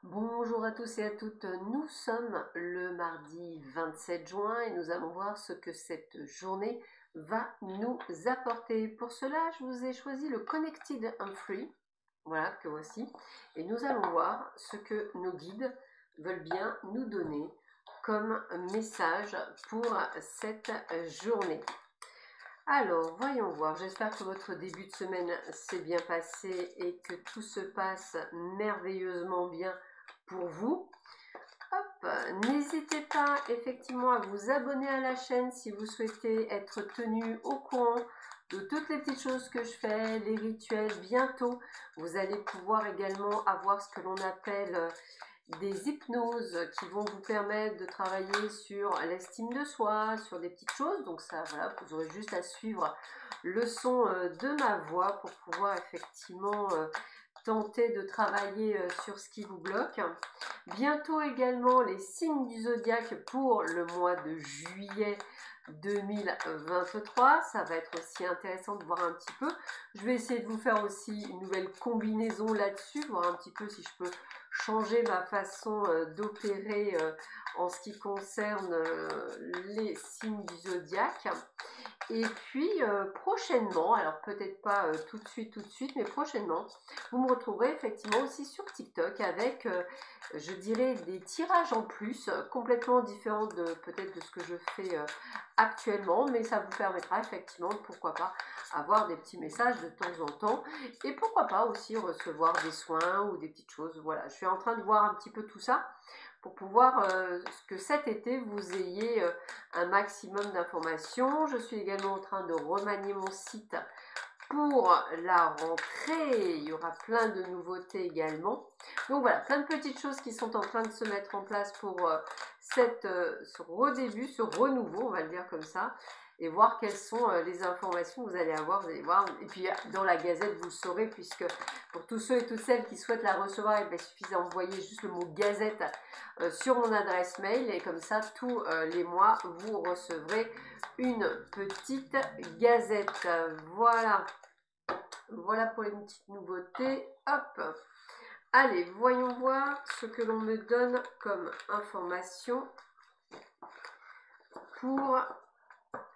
Bonjour à tous et à toutes, nous sommes le mardi 27 juin et nous allons voir ce que cette journée va nous apporter. Pour cela, je vous ai choisi le Connected and Free, voilà que voici, et nous allons voir ce que nos guides veulent bien nous donner comme message pour cette journée. Alors, voyons voir. J'espère que votre début de semaine s'est bien passé et que tout se passe merveilleusement bien pour vous. Hop, n'hésitez pas effectivement à vous abonner à la chaîne si vous souhaitez être tenu au courant de toutes les petites choses que je fais, les rituels. Bientôt, vous allez pouvoir également avoir ce que l'on appelle des hypnoses qui vont vous permettre de travailler sur l'estime de soi, sur des petites choses. Donc ça, voilà, vous aurez juste à suivre le son de ma voix pour pouvoir effectivement tenter de travailler sur ce qui vous bloque. Bientôt également les signes du zodiaque pour le mois de juillet 2023. Ça va être aussi intéressant de voir un petit peu. Je vais essayer de vous faire aussi une nouvelle combinaison là-dessus, voir un petit peu si je peux changer ma façon d'opérer en ce qui concerne les signes du zodiaque. Et puis prochainement, alors peut-être pas tout de suite, mais prochainement, vous me retrouverez effectivement aussi sur TikTok avec, je dirais, des tirages en plus, complètement différents de peut-être de ce que je fais actuellement, mais ça vous permettra effectivement, pourquoi pas, avoir des petits messages de temps en temps, et pourquoi pas aussi recevoir des soins ou des petites choses. Voilà, je suis en train de voir un petit peu tout ça pour pouvoir que cet été vous ayez un maximum d'informations. Je suis également en train de remanier mon site pour la rentrée. Il y aura plein de nouveautés également. Donc voilà, plein de petites choses qui sont en train de se mettre en place pour ce redébut, ce renouveau, on va le dire comme ça, et voir quelles sont les informations que vous allez avoir. Vous allez voir, et puis dans la Gazette, vous le saurez, puisque pour tous ceux et toutes celles qui souhaitent la recevoir, il suffit d'envoyer juste le mot Gazette sur mon adresse mail, et comme ça, tous les mois, vous recevrez une petite gazette. Voilà. Voilà pour les petites nouveautés. Hop. Allez, voyons voir ce que l'on me donne comme information pour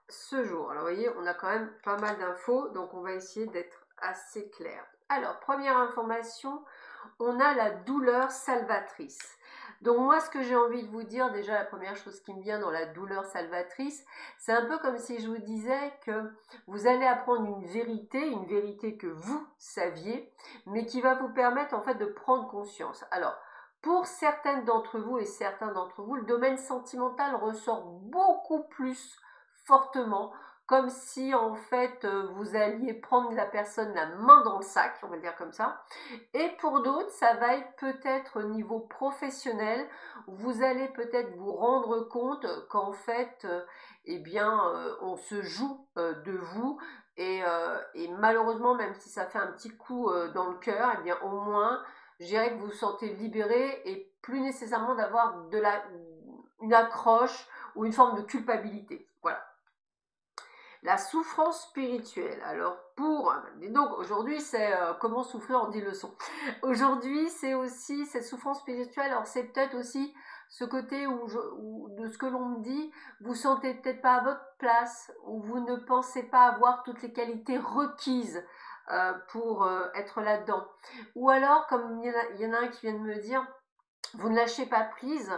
ce jour. Alors, vous voyez, on a quand même pas mal d'infos, donc on va essayer d'être assez clair. Alors, première information, on a la douleur salvatrice. Donc moi, ce que j'ai envie de vous dire, déjà la première chose qui me vient dans la douleur salvatrice, c'est un peu comme si je vous disais que vous allez apprendre une vérité que vous saviez, mais qui va vous permettre en fait de prendre conscience. Alors, pour certaines d'entre vous et certains d'entre vous, le domaine sentimental ressort beaucoup plus fortement, comme si en fait vous alliez prendre la personne la main dans le sac, on va le dire comme ça. Et pour d'autres, ça va être peut-être au niveau professionnel, où vous allez peut-être vous rendre compte qu'en fait, eh bien, on se joue de vous. Et malheureusement, même si ça fait un petit coup dans le cœur, eh bien, au moins, je dirais que vous vous sentez libéré et plus nécessairement d'avoir une accroche ou une forme de culpabilité. Voilà. La souffrance spirituelle. Alors donc aujourd'hui c'est comment souffrir en 10 leçons. Aujourd'hui c'est aussi cette souffrance spirituelle. Alors c'est peut-être aussi ce côté où de ce que l'on me dit, vous sentez peut-être pas à votre place, ou vous ne pensez pas avoir toutes les qualités requises pour être là-dedans. Ou alors, comme il y en a un qui vient de me dire, vous ne lâchez pas prise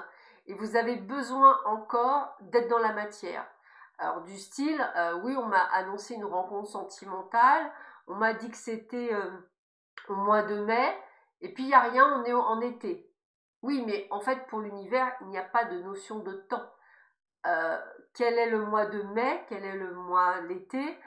et vous avez besoin encore d'être dans la matière. Alors du style, oui, on m'a annoncé une rencontre sentimentale, on m'a dit que c'était au mois de mai, et puis il n'y a rien, on est en été. Oui, mais en fait, pour l'univers, il n'y a pas de notion de temps. Quel est le mois de mai, quel est le mois l'été,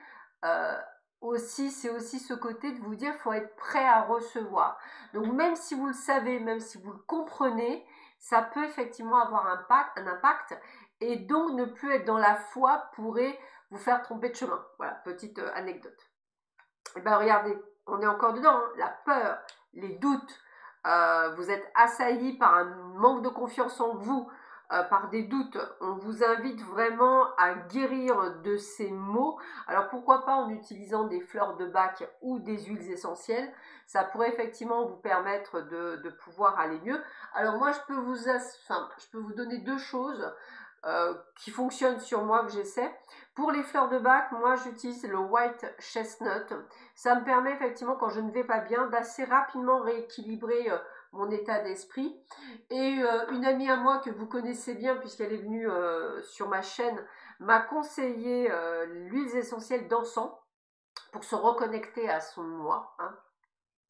c'est aussi ce côté de vous dire qu'il faut être prêt à recevoir. Donc même si vous le savez, même si vous le comprenez, ça peut effectivement avoir un impact, et donc ne plus être dans la foi pourrait vous faire tromper de chemin. Voilà, petite anecdote. Et bien regardez, on est encore dedans, hein, la peur, les doutes, vous êtes assailli par un manque de confiance en vous, par des doutes, on vous invite vraiment à guérir de ces maux. Alors pourquoi pas en utilisant des fleurs de Bach ou des huiles essentielles, ça pourrait effectivement vous permettre de pouvoir aller mieux. Alors moi je peux vous donner deux choses qui fonctionnent sur moi, que j'essaie. Pour les fleurs de Bach, moi j'utilise le white chestnut. Ça me permet effectivement, quand je ne vais pas bien, d'assez rapidement rééquilibrer mon état d'esprit. Et une amie à moi que vous connaissez bien, puisqu'elle est venue sur ma chaîne, m'a conseillé l'huile essentielle d'encens pour se reconnecter à son moi, hein,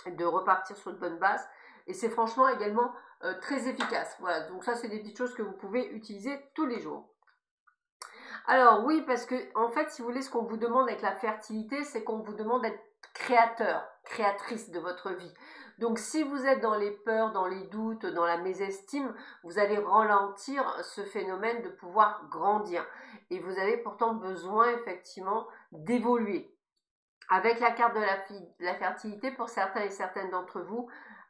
de repartir sur une bonne base. Et c'est franchement également très efficace. Voilà, donc ça c'est des petites choses que vous pouvez utiliser tous les jours. Alors oui, parce que en fait, si vous voulez, ce qu'on vous demande avec la fertilité, c'est qu'on vous demande d'être créateur, créatrice de votre vie. Donc si vous êtes dans les peurs, dans les doutes, dans la mésestime, vous allez ralentir ce phénomène de pouvoir grandir. Et vous avez pourtant besoin effectivement d'évoluer. Avec la carte de la fertilité, pour certains et certaines d'entre vous,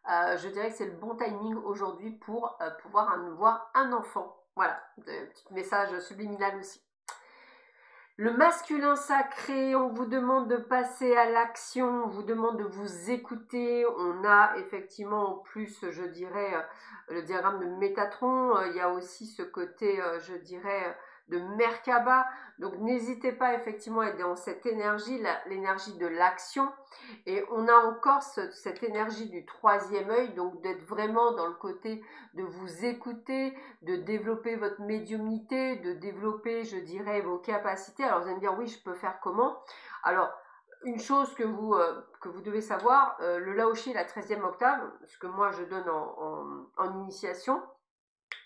je dirais que c'est le bon timing aujourd'hui pour pouvoir avoir un enfant. Voilà, petit message subliminal aussi. Le masculin sacré, on vous demande de passer à l'action, on vous demande de vous écouter. On a effectivement en plus, je dirais, le diagramme de Métatron. Il y a aussi ce côté, je dirais, de Merkaba. Donc n'hésitez pas effectivement à être dans cette énergie, l'énergie de l'action. Et on a encore cette énergie du troisième œil, donc d'être vraiment dans le côté de vous écouter, de développer votre médiumnité, de développer, je dirais, vos capacités. Alors vous allez me dire, oui, je peux faire comment? Alors, une chose que vous devez savoir, le Laoshi, la 13e octave, ce que moi je donne en initiation,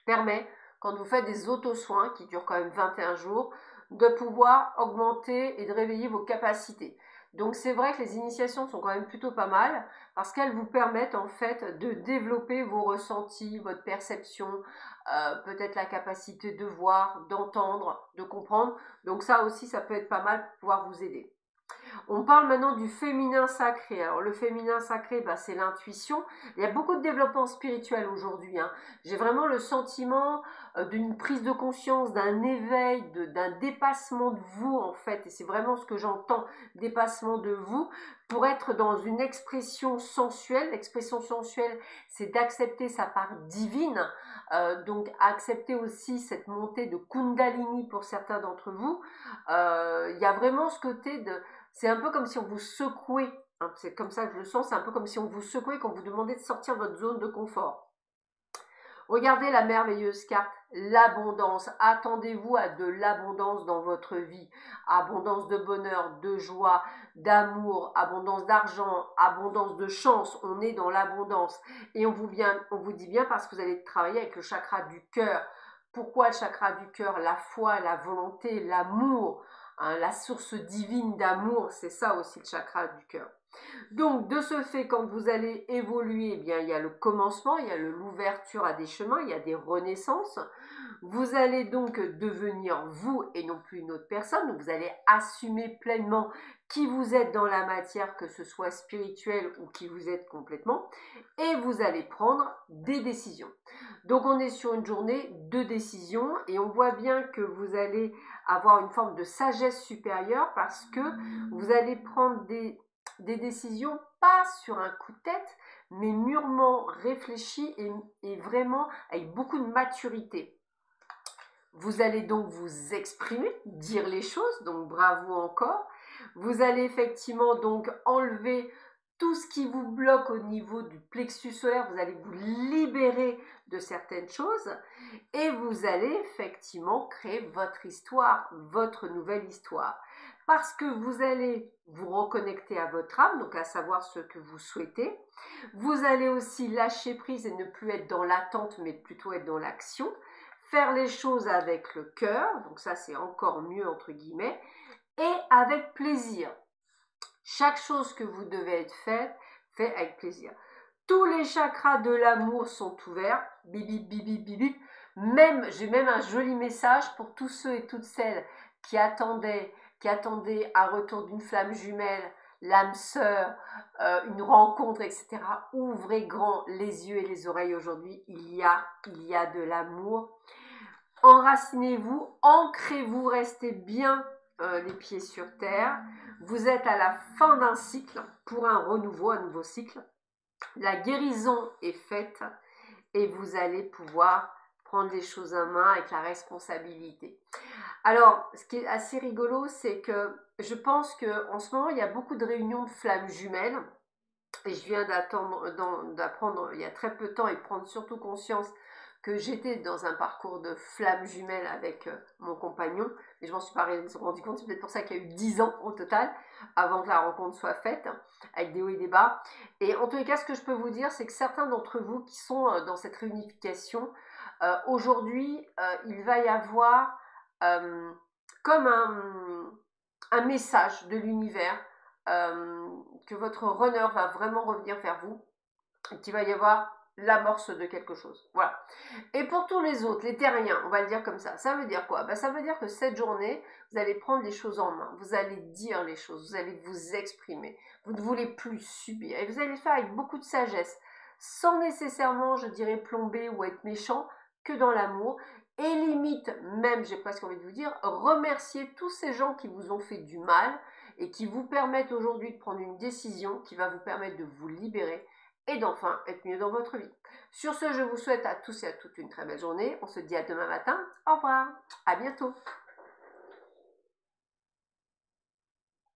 permet, quand vous faites des auto-soins, qui durent quand même 21 jours, de pouvoir augmenter et de réveiller vos capacités. Donc c'est vrai que les initiations sont quand même plutôt pas mal, parce qu'elles vous permettent en fait de développer vos ressentis, votre perception, peut-être la capacité de voir, d'entendre, de comprendre. Donc ça aussi, ça peut être pas mal pour pouvoir vous aider. On parle maintenant du féminin sacré. Alors le féminin sacré, bah, c'est l'intuition. Il y a beaucoup de développement spirituel aujourd'hui, hein. J'ai vraiment le sentiment d'une prise de conscience, d'un éveil, d'un dépassement de vous en fait. Et c'est vraiment ce que j'entends, dépassement de vous, pour être dans une expression sensuelle. L'expression sensuelle, c'est d'accepter sa part divine. Donc accepter aussi cette montée de Kundalini pour certains d'entre vous. Il y a vraiment ce côté de... C'est un peu comme si on vous secouait, hein, c'est comme ça que je le sens, c'est un peu comme si on vous secouait quand vous demandait de sortir de votre zone de confort. Regardez la merveilleuse carte, l'abondance. Attendez-vous à de l'abondance dans votre vie. Abondance de bonheur, de joie, d'amour, abondance d'argent, abondance de chance. On est dans l'abondance. Et on vous dit bien parce que vous allez travailler avec le chakra du cœur. Pourquoi le chakra du cœur? La foi, la volonté, l'amour, hein, la source divine d'amour, c'est ça aussi le chakra du cœur. Donc, de ce fait, quand vous allez évoluer, eh bien, il y a le commencement, il y a l'ouverture à des chemins, il y a des renaissances. Vous allez donc devenir vous et non plus une autre personne. Vous allez assumer pleinement qui vous êtes dans la matière, que ce soit spirituel ou qui vous êtes complètement. Et vous allez prendre des décisions. Donc, on est sur une journée de décision et on voit bien que vous allez avoir une forme de sagesse supérieure parce que vous allez prendre des décisions pas sur un coup de tête, mais mûrement réfléchies et vraiment avec beaucoup de maturité. Vous allez donc vous exprimer, dire les choses, donc bravo encore. Vous allez effectivement donc enlever tout ce qui vous bloque au niveau du plexus solaire, vous allez vous libérer de certaines choses et vous allez effectivement créer votre histoire, votre nouvelle histoire. Parce que vous allez vous reconnecter à votre âme, donc à savoir ce que vous souhaitez. Vous allez aussi lâcher prise et ne plus être dans l'attente, mais plutôt être dans l'action. Faire les choses avec le cœur, donc ça c'est encore mieux entre guillemets, et avec plaisir. Chaque chose que vous devez être faite, fait avec plaisir. Tous les chakras de l'amour sont ouverts, bip bip bip bip bip bip. J'ai même un joli message pour tous ceux et toutes celles qui attendaient un retour d'une flamme jumelle, l'âme sœur, une rencontre, etc. Ouvrez grand les yeux et les oreilles aujourd'hui, il y a de l'amour. enracinez-vous, ancrez-vous, restez bien les pieds sur terre. Vous êtes à la fin d'un cycle pour un renouveau, un nouveau cycle. La guérison est faite et vous allez pouvoir prendre les choses en main avec la responsabilité. Alors, ce qui est assez rigolo, c'est que je pense qu'en ce moment, il y a beaucoup de réunions de flammes jumelles. Et je viens d'apprendre il y a très peu de temps et de prendre surtout conscience que j'étais dans un parcours de flammes jumelles avec mon compagnon. Mais je m'en suis pas rendu compte, c'est peut-être pour ça qu'il y a eu 10 ans au total, avant que la rencontre soit faite, avec des hauts et des bas. Et en tous les cas, ce que je peux vous dire, c'est que certains d'entre vous qui sont dans cette réunification, aujourd'hui, il va y avoir comme un message de l'univers, que votre runner va vraiment revenir vers vous, et qu'il va y avoir l'amorce de quelque chose. Voilà. Et pour tous les autres, les terriens, on va le dire comme ça veut dire quoi? Ça veut dire que cette journée, vous allez prendre les choses en main, vous allez dire les choses, vous allez vous exprimer, vous ne voulez plus subir, et vous allez le faire avec beaucoup de sagesse, sans nécessairement, je dirais, plomber ou être méchant, que dans l'amour, et limite, même, j'ai presque envie de vous dire, remercier tous ces gens qui vous ont fait du mal, et qui vous permettent aujourd'hui de prendre une décision qui va vous permettre de vous libérer, et d'enfin être mieux dans votre vie. Sur ce, je vous souhaite à tous et à toutes une très belle journée. On se dit à demain matin. Au revoir. À bientôt.